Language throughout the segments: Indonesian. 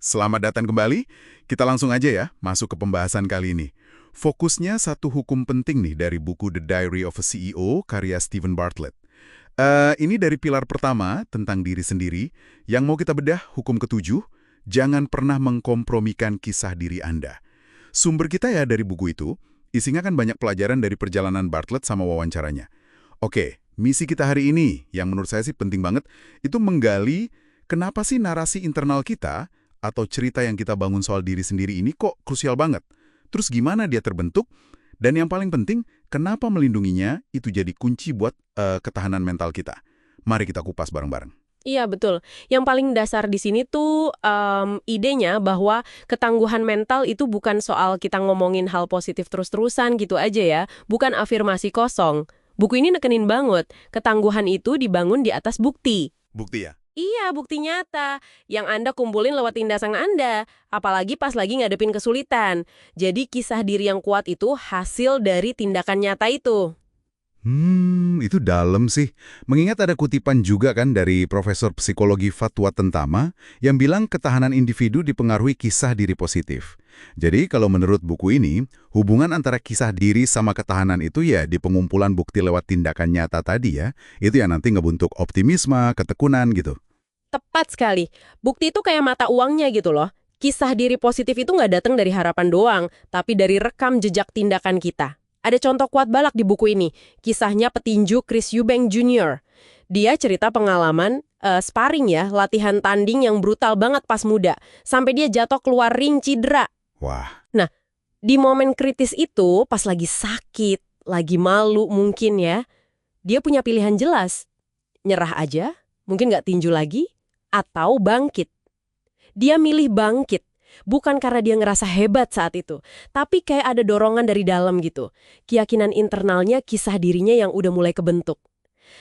Selamat datang kembali. Kita langsung aja ya, masuk ke pembahasan kali ini. Fokusnya satu hukum penting nih dari buku The Diary of a CEO karya Stephen Bartlett. Ini dari pilar pertama tentang diri sendiri, yang mau kita bedah hukum ketujuh, jangan pernah mengkompromikan kisah diri Anda. Sumber kita ya dari buku itu, isinya kan banyak pelajaran dari perjalanan Bartlett sama wawancaranya. Oke, misi kita hari ini, yang menurut saya sih penting banget, itu menggali kenapa sih narasi internal kita atau cerita yang kita bangun soal diri sendiri ini kok krusial banget. Terus gimana dia terbentuk? Dan yang paling penting, kenapa melindunginya itu jadi kunci buat ketahanan mental kita. Mari kita kupas bareng-bareng. Iya, betul. Yang paling dasar di sini tuh idenya bahwa ketangguhan mental itu bukan soal kita ngomongin hal positif terus-terusan gitu aja ya. Bukan afirmasi kosong. Buku ini nekenin banget. Ketangguhan itu dibangun di atas bukti. Bukti ya? Iya, bukti nyata. Yang Anda kumpulin lewat tindasan Anda. Apalagi pas lagi ngadepin kesulitan. Jadi kisah diri yang kuat itu hasil dari tindakan nyata itu. Itu dalam sih. Mengingat ada kutipan juga kan dari Profesor Psikologi Fatwa Tentama yang bilang ketahanan individu dipengaruhi kisah diri positif. Jadi kalau menurut buku ini, hubungan antara kisah diri sama ketahanan itu ya di pengumpulan bukti lewat tindakan nyata tadi ya, itu yang nanti ngebentuk optimisme, ketekunan gitu. Tepat sekali. Bukti itu kayak mata uangnya gitu loh. Kisah diri positif itu nggak datang dari harapan doang, tapi dari rekam jejak tindakan kita. Ada contoh kuat balak di buku ini. Kisahnya petinju Chris Eubank Jr. Dia cerita pengalaman sparring ya, latihan tanding yang brutal banget pas muda. Sampai dia jatuh keluar ring cedera. Wah, Nah, di momen kritis itu, pas lagi sakit, lagi malu mungkin ya, dia punya pilihan jelas. Nyerah aja, mungkin nggak tinju lagi, atau bangkit. Dia milih bangkit. Bukan karena dia ngerasa hebat saat itu, tapi kayak ada dorongan dari dalam gitu. Keyakinan internalnya, kisah dirinya yang udah mulai kebentuk.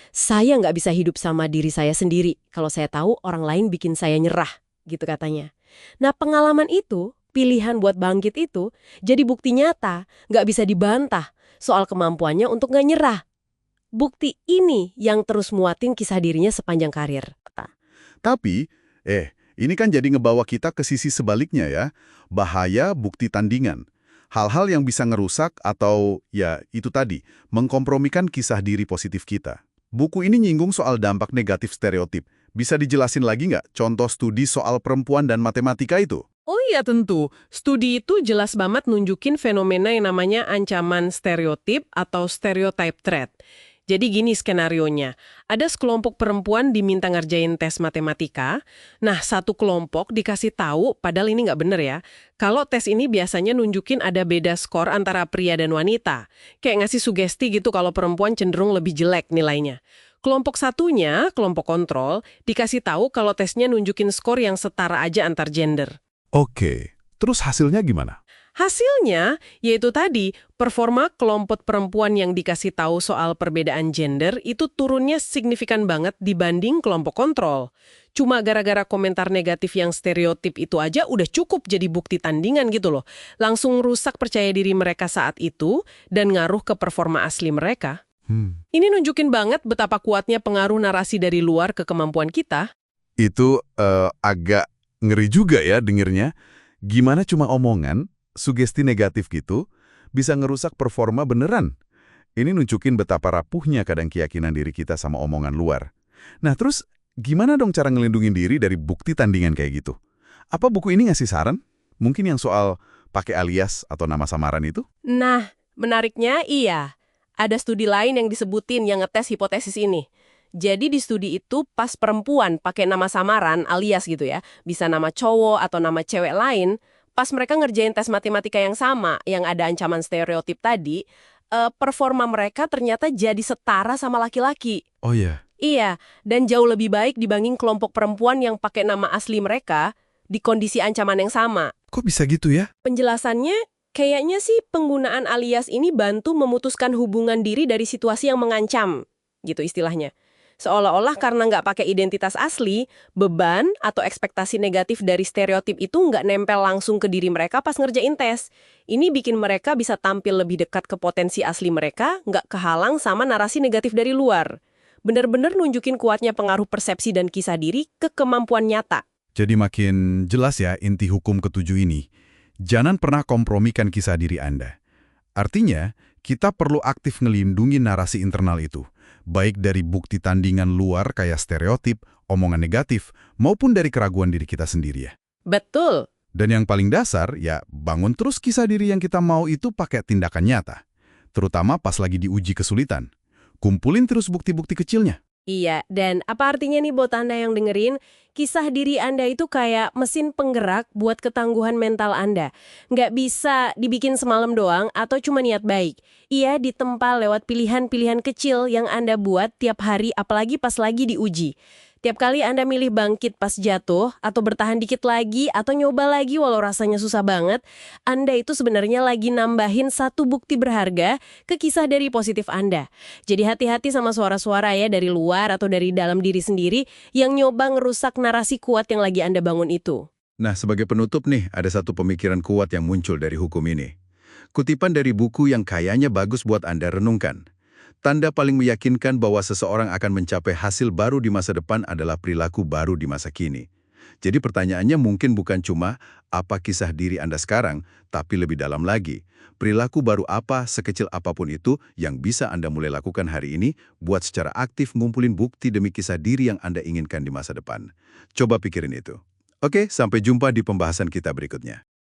Saya nggak bisa hidup sama diri saya sendiri kalau saya tahu orang lain bikin saya nyerah, gitu katanya. Nah, pengalaman itu, pilihan buat bangkit itu, jadi bukti nyata, nggak bisa dibantah soal kemampuannya untuk nggak nyerah. Bukti ini yang terus muatin kisah dirinya sepanjang karir. tapi, ini kan jadi ngebawa kita ke sisi sebaliknya ya. Bahaya bukti tandingan. Hal-hal yang bisa ngerusak atau, ya itu tadi, mengkompromikan kisah diri positif kita. Buku ini nyinggung soal dampak negatif stereotip. Bisa dijelasin lagi nggak contoh studi soal perempuan dan matematika itu? Oh iya tentu, studi itu jelas banget nunjukin fenomena yang namanya ancaman stereotip atau stereotype threat. Jadi gini skenarionya, ada sekelompok perempuan diminta ngerjain tes matematika, nah satu kelompok dikasih tahu, padahal ini nggak bener ya, kalau tes ini biasanya nunjukin ada beda skor antara pria dan wanita. Kayak ngasih sugesti gitu kalau perempuan cenderung lebih jelek nilainya. Kelompok satunya, kelompok kontrol, dikasih tahu kalau tesnya nunjukin skor yang setara aja antar gender. Oke, terus hasilnya gimana? Hasilnya, yaitu tadi, performa kelompok perempuan yang dikasih tahu soal perbedaan gender itu turunnya signifikan banget dibanding kelompok kontrol. Cuma gara-gara komentar negatif yang stereotip itu aja udah cukup jadi bukti tandingan gitu loh. Langsung rusak percaya diri mereka saat itu dan ngaruh ke performa asli mereka. Ini nunjukin banget betapa kuatnya pengaruh narasi dari luar ke kemampuan kita. Itu agak ngeri juga ya dengernya. Gimana cuma omongan, sugesti negatif gitu, bisa ngerusak performa beneran. Ini nunjukin betapa rapuhnya kadang keyakinan diri kita sama omongan luar. Nah terus, gimana dong cara ngelindungin diri dari bukti tandingan kayak gitu? Apa buku ini ngasih saran? Mungkin yang soal pakai alias atau nama samaran itu? Nah, menariknya iya. Ada studi lain yang disebutin yang ngetes hipotesis ini. Jadi di studi itu pas perempuan pakai nama samaran alias gitu ya, bisa nama cowok atau nama cewek lain, pas mereka ngerjain tes matematika yang sama, yang ada ancaman stereotip tadi, performa mereka ternyata jadi setara sama laki-laki. Oh iya. Iya, dan jauh lebih baik dibanding kelompok perempuan yang pakai nama asli mereka di kondisi ancaman yang sama. Kok bisa gitu ya? Penjelasannya, kayaknya sih penggunaan alias ini bantu memutuskan hubungan diri dari situasi yang mengancam, gitu istilahnya. Seolah-olah karena nggak pakai identitas asli, beban atau ekspektasi negatif dari stereotip itu nggak nempel langsung ke diri mereka pas ngerjain tes. Ini bikin mereka bisa tampil lebih dekat ke potensi asli mereka, nggak kehalang sama narasi negatif dari luar. Bener-bener nunjukin kuatnya pengaruh persepsi dan kisah diri ke kemampuan nyata. Jadi makin jelas ya inti hukum ketujuh ini. Jangan pernah kompromikan kisah diri Anda. Artinya, kita perlu aktif ngelindungi narasi internal itu, baik dari bukti tandingan luar kayak stereotip, omongan negatif, maupun dari keraguan diri kita sendiri ya. Betul. Dan yang paling dasar, ya bangun terus kisah diri yang kita mau itu pakai tindakan nyata. Terutama pas lagi diuji kesulitan. Kumpulin terus bukti-bukti kecilnya. Iya, dan apa artinya nih buat Anda yang dengerin? Kisah diri Anda itu kayak mesin penggerak buat ketangguhan mental Anda. Nggak bisa dibikin semalam doang atau cuma niat baik. Ia ditempa lewat pilihan-pilihan kecil yang Anda buat tiap hari, apalagi pas lagi diuji. Tiap kali Anda milih bangkit pas jatuh, atau bertahan dikit lagi, atau nyoba lagi walau rasanya susah banget, Anda itu sebenarnya lagi nambahin satu bukti berharga ke kisah dari positif Anda. Jadi hati-hati sama suara-suara ya dari luar atau dari dalam diri sendiri yang nyoba ngerusak narasi kuat yang lagi Anda bangun itu. Nah, sebagai penutup nih, ada satu pemikiran kuat yang muncul dari hukum ini. Kutipan dari buku yang kayaknya bagus buat Anda renungkan. Tanda paling meyakinkan bahwa seseorang akan mencapai hasil baru di masa depan adalah perilaku baru di masa kini. Jadi pertanyaannya mungkin bukan cuma apa kisah diri Anda sekarang, tapi lebih dalam lagi. Perilaku baru apa, sekecil apapun itu, yang bisa Anda mulai lakukan hari ini buat secara aktif ngumpulin bukti demi kisah diri yang Anda inginkan di masa depan. Coba pikirin itu. Oke, sampai jumpa di pembahasan kita berikutnya.